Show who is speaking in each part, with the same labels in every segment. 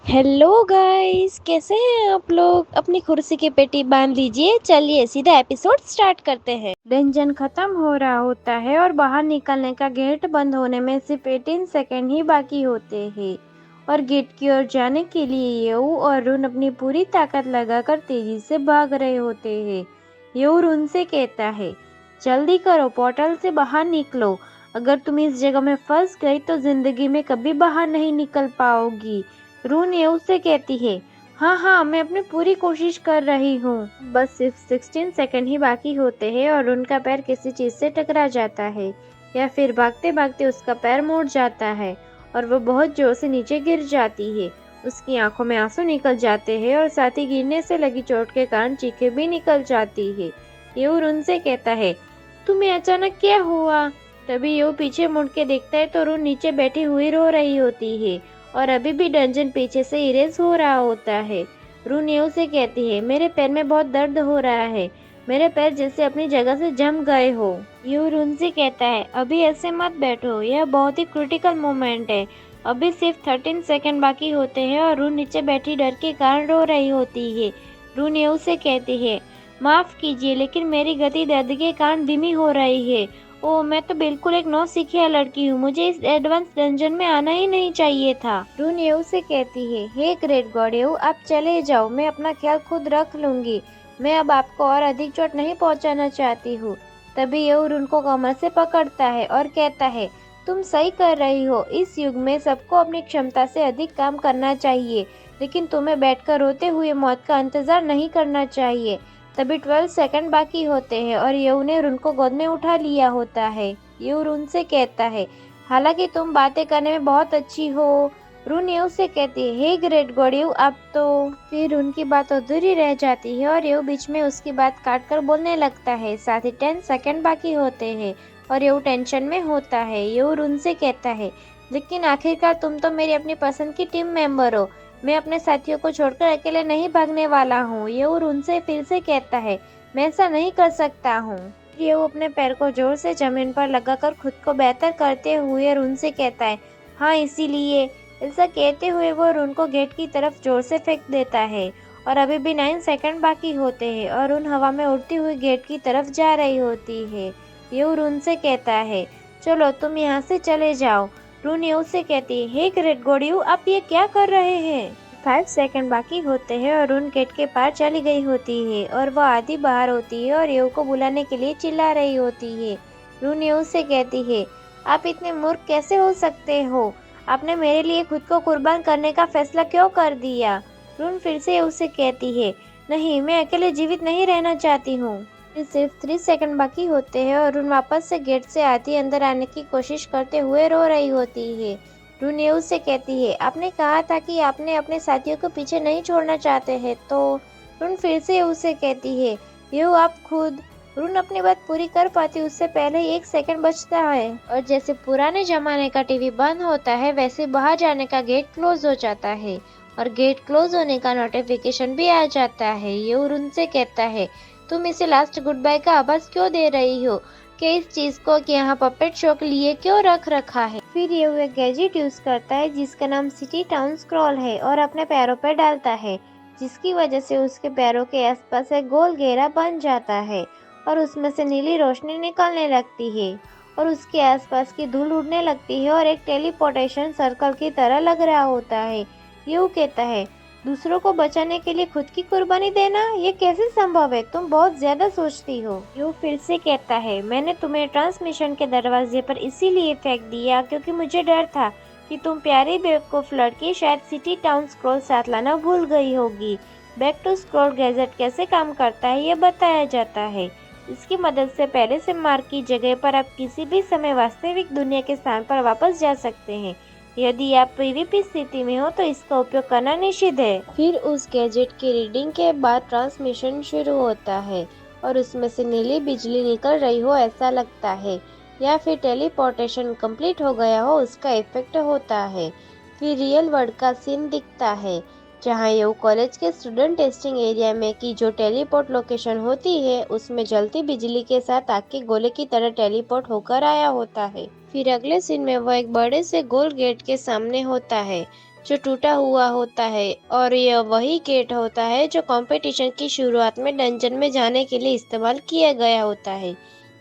Speaker 1: Hello guys, कैसे हैं आप लोग। अपनी कुर्सी की पेटी बांध लीजिए, चलिए सीधा एपिसोड स्टार्ट करते हैं। डंजन खत्म हो रहा होता है और बाहर निकलने का गेट बंद होने में सिर्फ 18 सेकंड ही बाकी होते हैं और गेट की ओर जाने के लिए येऊ और रुन अपनी पूरी ताकत लगाकर तेजी से भाग रहे होते हैं। येऊ रुन से कहता है, जल्दी करो, पोर्टल से बाहर निकलो। अगर तुम इस जगह में फंस गई तो जिंदगी में कभी बाहर नहीं निकल पाओगी। रून ये उससे कहती है, हाँ हाँ, मैं अपनी पूरी कोशिश कर रही हूँ। बस सिर्फ 16 सेकंड ही बाकी होते हैं और उनका पैर किसी चीज से टकरा जाता है या फिर भागते भागते उसका पैर मुड़ जाता है और वो बहुत जोर से नीचे गिर जाती है। उसकी आंखों में आंसू निकल जाते हैं और साथ ही गिरने से लगी चोट के कारण चीखें भी निकल जाती है। ये रुन से कहता है, तुम्हें अचानक क्या हुआ। तभी ये पीछे मुड़ के देखता है तो रुन नीचे बैठी हुई रो रही होती है और अभी भी डंजन पीछे से इरेज हो रहा होता है। रून येऊ से कहती है, मेरे पैर में बहुत दर्द हो रहा है, मेरे पैर जैसे अपनी जगह से जम गए हो। यू रून से कहता है, अभी ऐसे मत बैठो, यह बहुत ही क्रिटिकल मोमेंट है। अभी सिर्फ 13 सेकंड बाकी होते हैं और रून नीचे बैठी डर के कारण रो रही होती है। रून येऊ से कहती है, माफ कीजिए लेकिन मेरी गति दर्द के कारण धीमी हो रही है। ओह, मैं तो बिल्कुल एक नौसिखिया लड़की हूँ, मुझे इस एडवांस डंजन में आना ही नहीं चाहिए था। रून येऊ से कहती है, हे ग्रेट गॉड येऊ, आप चले जाओ, मैं अपना ख्याल खुद रख लूंगी। मैं अब आपको और अधिक चोट नहीं पहुंचाना चाहती हूँ। तभी येऊ रून को कमर से पकड़ता है और कहता है, तुम सही कर रही हो, इस युग में सबको अपनी क्षमता से अधिक काम करना चाहिए, लेकिन तुम्हें बैठकर रोते हुए मौत का इंतजार नहीं करना चाहिए। तभी 12 सेकंड बाकी होते हैं और येऊ ने रुन को गोद में उठा लिया होता है। येऊ रुन से कहता है, हालांकि तुम बातें करने में बहुत अच्छी हो। रुन येऊ से कहती है, हे ग्रेट गॉड येऊ, अब तो। फिर उनकी बात अधूरी रह जाती है और येऊ बीच में उसकी बात काट कर बोलने लगता है। साथ ही 10 सेकंड बाकी होते हैं और येऊ टेंशन में होता है। येऊ रुन से कहता है, लेकिन आखिरकार तुम तो मेरी अपनी पसंद की टीम मेंबर हो, मैं अपने साथियों को छोड़कर अकेले नहीं भागने वाला हूँ। ये उनसे फिर से कहता है, मैं ऐसा नहीं कर सकता हूँ। ये अपने पैर को जोर से जमीन पर लगाकर खुद को बेहतर करते हुए उनसे कहता है, हाँ इसीलिए। ऐसा कहते हुए वो रुन को गेट की तरफ जोर से फेंक देता है और अभी भी 9 सेकंड बाकी होते हैं और उन हवा में उड़ती हुई गेट की तरफ जा रही होती है। ये रुन से कहता है, चलो तुम यहाँ से चले जाओ। रून येऊ से कहती है, हे ग्रेट गॉड येऊ, आप ये क्या कर रहे हैं। 5 सेकंड बाकी होते हैं और रून गेट के पार चली गई होती है और वह आधी बाहर होती है और येऊ को बुलाने के लिए चिल्ला रही होती है। रून येऊ से कहती है, आप इतने मूर्ख कैसे हो सकते हो, आपने मेरे लिए खुद को कुर्बान करने का फैसला क्यों कर दिया। रून फिर से येऊ से कहती है, नहीं, मैं अकेले जीवित नहीं रहना चाहती हूँ। सिर्फ 3 सेकंड बाकी होते हैं और रून वापस से गेट से आती अंदर आने की कोशिश करते हुए रो रही होती है। रून येऊ से कहती है, आपने कहा था कि आपने अपने साथियों को पीछे नहीं छोड़ना चाहते हैं, तो। रून फिर से येऊ से कहती है, येऊ आप खुद। रून अपनी बात पूरी कर पाती उससे पहले ही 1 सेकंड बचता है और जैसे पुराने जमाने का टीवी बंद होता है वैसे बाहर जाने का गेट क्लोज हो जाता है और गेट क्लोज होने का नोटिफिकेशन भी आ जाता है। येऊ रून से कहता है, तुम इसे लास्ट गुड बाय का आवाज क्यों दे रही हो, कि इस चीज को कि यहाँ पपेट शो के लिए क्यों रख रखा है। फिर ये एक गैजेट यूज करता है जिसका नाम सिटी टाउन स्क्रॉल है और अपने पैरों पर डालता है, जिसकी वजह से उसके पैरों के आसपास एक गोल घेरा बन जाता है और उसमें से नीली रोशनी निकलने लगती है और उसके आसपास की धूल उड़ने लगती है और एक टेलीपोर्टेशन सर्कल की तरह लग रहा होता है। यू कहता है, दूसरों को बचाने के लिए खुद की कुर्बानी देना, ये कैसे संभव है, तुम बहुत ज्यादा सोचती हो। यू फिर से कहता है, मैंने तुम्हें ट्रांसमिशन के दरवाजे पर इसीलिए फेंक दिया क्योंकि मुझे डर था कि तुम प्यारी बेवकूफ लड़की शायद सिटी टाउन स्क्रॉल साथ लाना भूल गई होगी। बैक टू स्क्रॉल गैजेट कैसे काम करता है ये बताया जाता है। इसकी मदद से पहले से मार्क की जगह पर आप किसी भी समय वास्तविक दुनिया के स्थान पर वापस जा सकते हैं। यदि आप पीवीपी स्थिति में हो तो इसका उपयोग करना निषिद्ध है। फिर उस गैजेट की रीडिंग के बाद ट्रांसमिशन शुरू होता है और उसमें से नीली बिजली निकल रही हो ऐसा लगता है, या फिर टेलीपोर्टेशन कंप्लीट हो गया हो उसका इफेक्ट होता है। फिर रियल वर्ल्ड का सीन दिखता है जहाँ ये कॉलेज के स्टूडेंट टेस्टिंग एरिया में की जो टेलीपोर्ट लोकेशन होती है उसमें जलती बिजली के साथ आग के गोले की तरह टेलीपोर्ट होकर आया होता है। फिर अगले सीन में वो एक बड़े से गोल गेट के सामने होता है जो टूटा हुआ होता है और यह वही गेट होता है जो कंपटीशन की शुरुआत में डंजन में जाने के लिए इस्तेमाल किया गया होता है।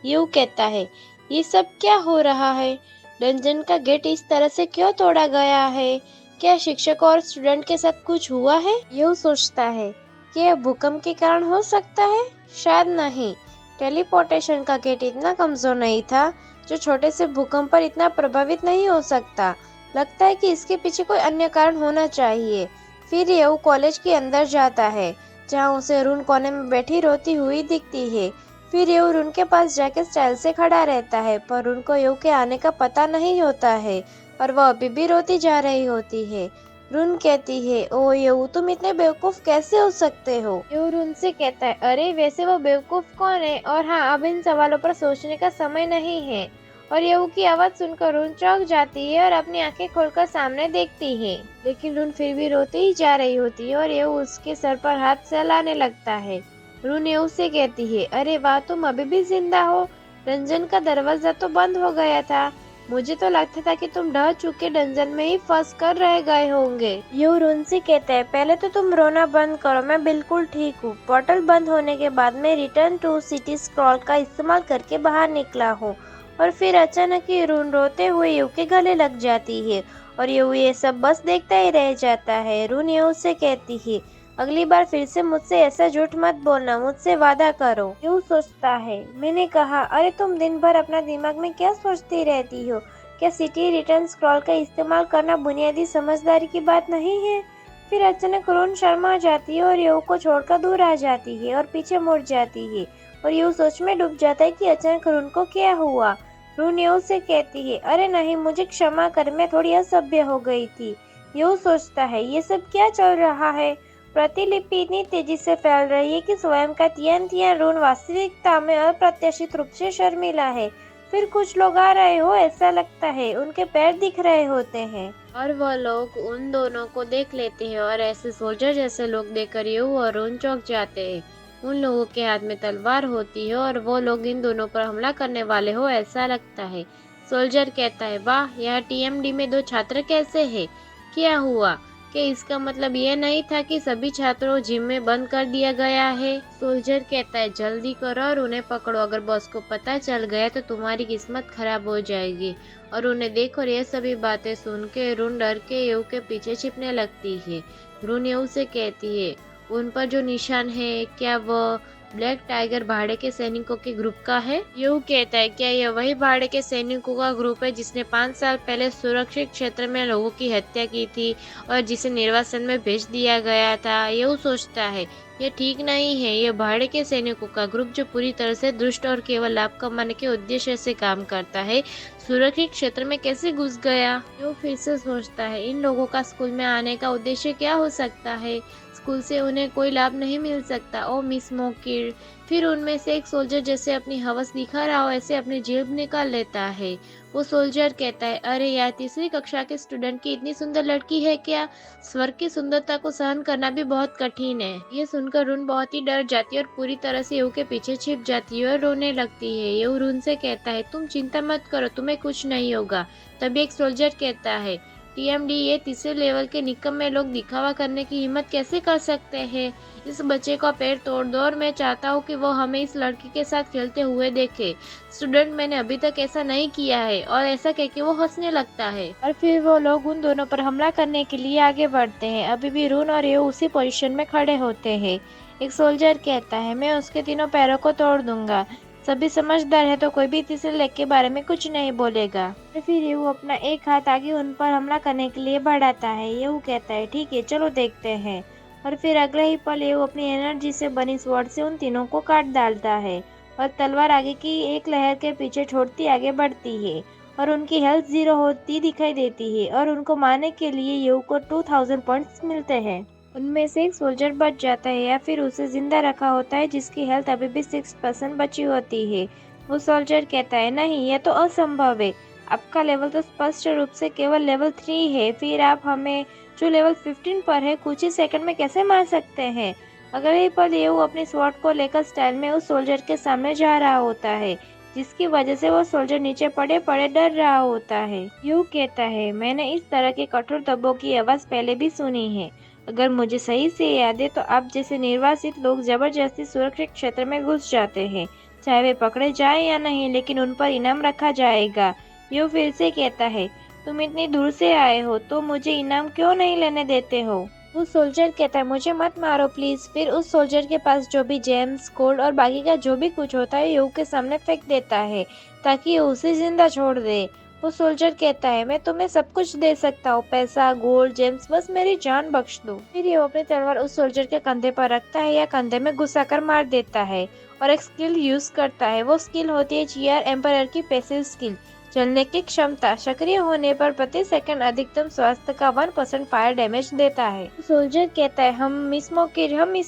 Speaker 1: यू कहता है, ये सब क्या हो रहा है? डंजन का गेट इस तरह से क्यों तोड़ा गया है? क्या शिक्षक और स्टूडेंट के साथ कुछ हुआ है? यू सोचता है कि यह भूकंप के कारण हो सकता है। शायद नहीं। टेलीपोर्टेशन का गेट इतना कमजोर नहीं था जो छोटे से भूकंप पर इतना प्रभावित नहीं हो सकता। लगता है कि इसके पीछे कोई अन्य कारण होना चाहिए। फिर यह कॉलेज के अंदर जाता है जहाँ उसे रून कोने में बैठी रोती हुई दिखती है। फिर यू रून के पास जाके स्टाइल से खड़ा रहता है, पर रून को यू के आने का पता नहीं होता है और वह अभी भी रोती जा रही होती है। रून कहती है, ओ यू, तुम इतने बेवकूफ कैसे हो सकते हो? यू रून से कहता है, अरे वैसे वो बेवकूफ कौन है? और हाँ, अब इन सवालों पर सोचने का समय नहीं है। और यू की आवाज सुनकर रून चौंक जाती है और अपनी आंखें खोलकर सामने देखती है। लेकिन रून फिर भी रोती ही जा रही होती है और यू उसके सर पर हाथ सहलाने लगता है। रून यू से कहती है, अरे वाह, तुम अभी भी जिंदा हो। डंजन का दरवाजा तो बंद हो गया था। मुझे तो लगता था कि तुम ढह चुके डंजन में ही फंस कर रह गए होंगे। यू रून से कहते हैं, पहले तो तुम रोना बंद करो, मैं बिल्कुल ठीक हूँ। पोर्टल बंद होने के बाद मैं रिटर्न टू सिटी स्क्रॉल का इस्तेमाल करके बाहर निकला हूँ। और फिर अचानक ही रून रोते हुए यू के गले लग जाती है और यू ये सब बस देखता ही रह जाता है। रून यू से कहती है, अगली बार फिर से मुझसे ऐसा झूठ मत बोलना, मुझसे वादा करो। यू सोचता है, मैंने कहा, अरे तुम दिन भर अपना दिमाग में क्या सोचती रहती हो? क्या सिटी रिटर्न स्क्रॉल का इस्तेमाल करना बुनियादी समझदारी की बात नहीं है? फिर अचानक रून शर्मा जाती है और यू को छोड़कर दूर आ जाती है और पीछे मुड़ जाती है और यू सोच में डूब जाता है कि अचानक रून को क्या हुआ। रून यू से कहती है, अरे नहीं, मुझे क्षमा कर, मैं थोड़ी असभ्य हो गई थी। यू सोचता है, ये सब क्या चल रहा है? प्रतिलिपि इतनी तेजी से फैल रही है कि स्वयं का तियन रून वास्तविकता में अप्रत्याशित रूप से शर्मिला है। फिर कुछ लोग आ रहे हो ऐसा लगता है, उनके पैर दिख रहे होते हैं और वह लोग उन दोनों को देख लेते हैं और ऐसे सोल्जर जैसे लोग देखकर यू और रून चौंक जाते हैं। उन लोगों के हाथ में तलवार होती है और वो लोग इन दोनों पर हमला करने वाले हो ऐसा लगता है। सोल्जर कहता है, वाह, यह टीएमडी में 2 छात्र कैसे हैं? क्या हुआ? कि इसका मतलब यह नहीं था कि सभी छात्रों जिम में बंद कर दिया गया है। सोल्जर कहता है, जल्दी करो और उन्हें पकड़ो, अगर बॉस को पता चल गया तो तुम्हारी किस्मत खराब हो जाएगी। और उन्हें देखो, ये सभी बातें सुन के रून डर के यू के पीछे छिपने लगती है। रून यू से कहती है, उन पर जो निशान है, क्या वह ब्लैक टाइगर भाड़े के सैनिकों के ग्रुप का है? यू कहता है, क्या यह वही भाड़े के सैनिकों का ग्रुप है जिसने 5 साल पहले सुरक्षित क्षेत्र में लोगों की हत्या की थी और जिसे निर्वासन में भेज दिया गया था? यू सोचता है, यह ठीक नहीं है। यह भाड़े के सैनिकों का ग्रुप जो पूरी तरह से दुष्ट और केवल लाभ कमाने के उद्देश्य से काम करता है, सुरक्षित क्षेत्र में कैसे घुस गया? यू फिर से सोचता है, इन लोगों का स्कूल में आने का उद्देश्य क्या हो सकता है? स्कूल से उन्हें कोई लाभ नहीं मिल सकता। ओ मिस मोकिर। फिर उनमें से एक सोल्जर जैसे अपनी हवस दिखा रहा हो ऐसे अपनी जेब निकाल लेता है। वो सोल्जर कहता है, अरे यार, 3री कक्षा के स्टूडेंट की इतनी सुंदर लड़की है क्या? स्वर्ग की सुंदरता को सहन करना भी बहुत कठिन है। ये सुनकर रून बहुत ही डर जाती है और पूरी तरह से यू के पीछे छिप जाती है और रोने लगती है। यू रून से कहता है, तुम चिंता मत करो, तुम्हें कुछ नहीं होगा। तभी एक सोल्जर कहता है, टीएमडी, ये 3रे लेवल के निकम्मे लोग दिखावा करने की हिम्मत कैसे कर सकते हैं? इस बच्चे का पैर तोड़ दो और मैं चाहता हूँ कि वो हमें इस लड़की के साथ खेलते हुए देखे। स्टूडेंट, मैंने अभी तक ऐसा नहीं किया है। और ऐसा कह के वो हंसने लगता है और फिर वो लोग उन दोनों पर हमला करने के लिए आगे बढ़ते हैं। अभी भी रून और यू उसी पोजीशन में खड़े होते हैं। एक सोल्जर कहता है, मैं उसके तीनों पैरों को तोड़ दूंगा। सभी समझदार है तो कोई भी 3रे लेग के बारे में कुछ नहीं बोलेगा। फिर यू अपना एक हाथ आगे उन पर हमला करने के लिए बढ़ाता है। यू कहता है, ठीक है, चलो देखते हैं। और फिर अगले ही पल यू अपनी एनर्जी से बनी स्वॉर्ड से उन तीनों को काट डालता है और तलवार आगे की एक लहर के पीछे छोड़ती आगे बढ़ती है और उनकी हेल्थ 0 होती दिखाई देती है और उनको मारने के लिए यू को 2000 पॉइंट्स मिलते हैं। उनमें से एक सोल्जर बच जाता है या फिर उसे जिंदा रखा होता है जिसकी हेल्थ अभी भी 6% बची होती है। वो सोल्जर कहता है, नहीं, यह तो असंभव है। आपका लेवल तो स्पष्ट रूप से केवल लेवल 3 है। फिर आप हमें जो लेवल 15 पर है कुछ ही सेकंड में कैसे मार सकते हैं? अगले ही पल यू अपनी स्वॉर्ड को लेकर स्टाइल में उस सोल्जर के सामने जा रहा होता है। जिसकी वजह से वो सोल्जर नीचे पड़े पड़े डर रहा होता है। यू कहता है, मैंने इस तरह के कठोर दबाव की आवाज़ पहले भी सुनी है। अगर मुझे सही से याद है तो आप जैसे निर्वासित लोग जबरदस्ती सुरक्षित क्षेत्र में घुस जाते हैं, चाहे वे पकड़े जाए या नहीं, लेकिन उन पर इनाम रखा जाएगा। यू फिर से कहता है, तुम इतनी दूर से आए हो तो मुझे इनाम क्यों नहीं लेने देते हो? उस सोल्जर कहता है, मुझे मत मारो प्लीज। फिर उस सोल्जर के पास जो भी जेम्स, गोल्ड और बाकी का जो भी कुछ होता है यू के सामने फेंक देता है ताकि ये उसे जिंदा छोड़ दे। वो सोल्जर कहता है, मैं तुम्हें सब कुछ दे सकता हूँ, पैसा, गोल्ड, जेम्स, बस मेरी जान बख्श दो। फिर ये अपनी तलवार उस सोल्जर के कंधे पर रखता है या कंधे में घुसाकर मार देता है और एक स्किल यूज करता है। वो स्किल होती है चियर एम्परर की पैसिव स्किल, चलने की क्षमता। सक्रिय होने पर प्रति सेकंड अधिकतम स्वास्थ्य का 1% फायर डैमेज देता है। सोल्जर कहता है, हम मिस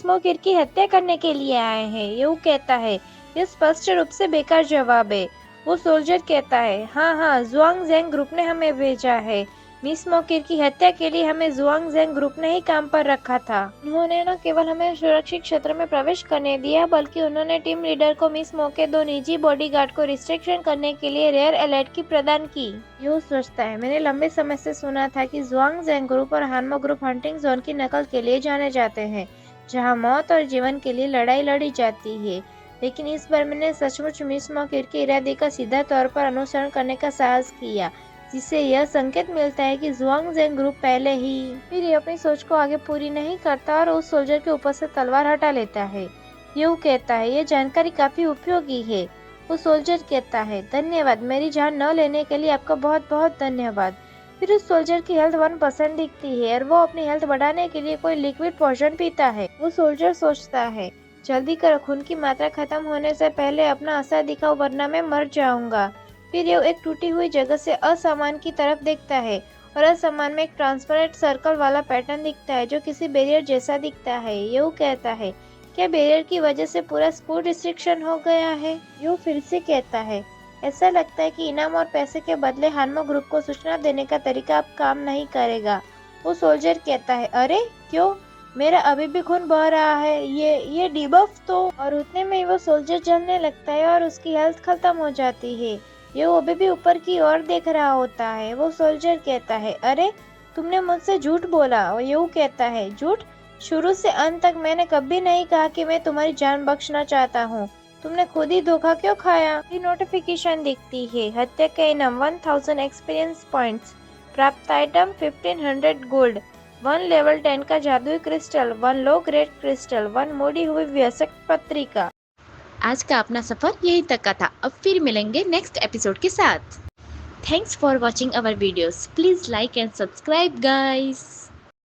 Speaker 1: मोकिर की हत्या करने के लिए आए हैं। यू कहता है, यह स्पष्ट रूप से बेकार जवाब है। वो सोल्जर कहता है, हाँ, जुआंग ज़ेंग ग्रुप ने हमें भेजा है। मिस मोकिर की हत्या के लिए हमें जुआंग ज़ेंग ग्रुप ने ही काम पर रखा था। उन्होंने न केवल हमें सुरक्षित क्षेत्र में प्रवेश करने दिया, बल्कि उन्होंने टीम लीडर को मिस मोके 2 निजी बॉडीगार्ड को रिस्ट्रिक्शन करने के लिए रेयर अलर्ट की प्रदान की। यू सोचता है, मैंने लंबे समय से सुना था कि जुआंग ज़ेंग ग्रुप और हानमो ग्रुप हंटिंग जोन की नकल के लिए जाने जाते हैं, जहाँ मौत और जीवन के लिए लड़ाई लड़ी जाती है। लेकिन इस बार मैंने सचमुच मिस मोकिर के इरादे का सीधा तौर पर अनुसरण करने का साहस किया, जिससे यह संकेत मिलता है कि जुआंग ज़ेंग ग्रुप पहले ही। फिर ये अपनी सोच को आगे पूरी नहीं करता और उस सोल्जर के ऊपर से तलवार हटा लेता है। यू कहता है, यह जानकारी काफी उपयोगी है। वो सोल्जर कहता है, धन्यवाद, मेरी जान न लेने के लिए आपका बहुत बहुत धन्यवाद। फिर उस सोल्जर की हेल्थ 1% दिखती है और वो अपनी हेल्थ बढ़ाने के लिए कोई लिक्विड पोर्शन पीता है। वो सोल्जर सोचता है, जल्दी करो, खून की मात्रा खत्म होने से पहले अपना असर दिखाओ वरना मैं मर जाऊंगा। फिर ये एक टूटी हुई जगह से असामान की तरफ देखता है और असामान में एक ट्रांसपेरेंट सर्कल वाला पैटर्न दिखता है जो किसी बैरियर जैसा दिखता है। यू कहता है, क्या बैरियर की वजह से पूरा स्कूल रिस्ट्रिक्शन हो गया है? यू फिर से कहता है, ऐसा लगता है कि इनाम और पैसे के बदले हानमो ग्रुप को सूचना देने का तरीका अब काम नहीं करेगा। वो सोल्जर कहता है, अरे क्यों, मेरा अभी भी खून बह रहा है, ये डिबफ तो। और उतने में वो सोल्जर जलने लगता है और उसकी हेल्थ खत्म हो जाती है। ये अभी भी ऊपर की ओर देख रहा होता है। वो सोल्जर कहता है, अरे तुमने मुझसे झूठ बोला। और यू कहता है, झूठ? शुरू से अंत तक मैंने कभी नहीं कहा कि मैं तुम्हारी जान बख्शना चाहता हूँ। तुमने खुद ही धोखा क्यों खाया? नोटिफिकेशन दिखती है, हत्या का इनाम 1000 एक्सपीरियंस पॉइंट्स, प्राप्त आइटम 1500 गोल्ड, 1 लेवल 10 का जादुई क्रिस्टल, 1 लो ग्रेड क्रिस्टल, 1 मोड़ी हुई व्यसक पत्रिका।
Speaker 2: आज का अपना सफर यहीं तक का था। अब फिर मिलेंगे नेक्स्ट एपिसोड के साथ। Thanks for watching our videos. Please like and subscribe guys.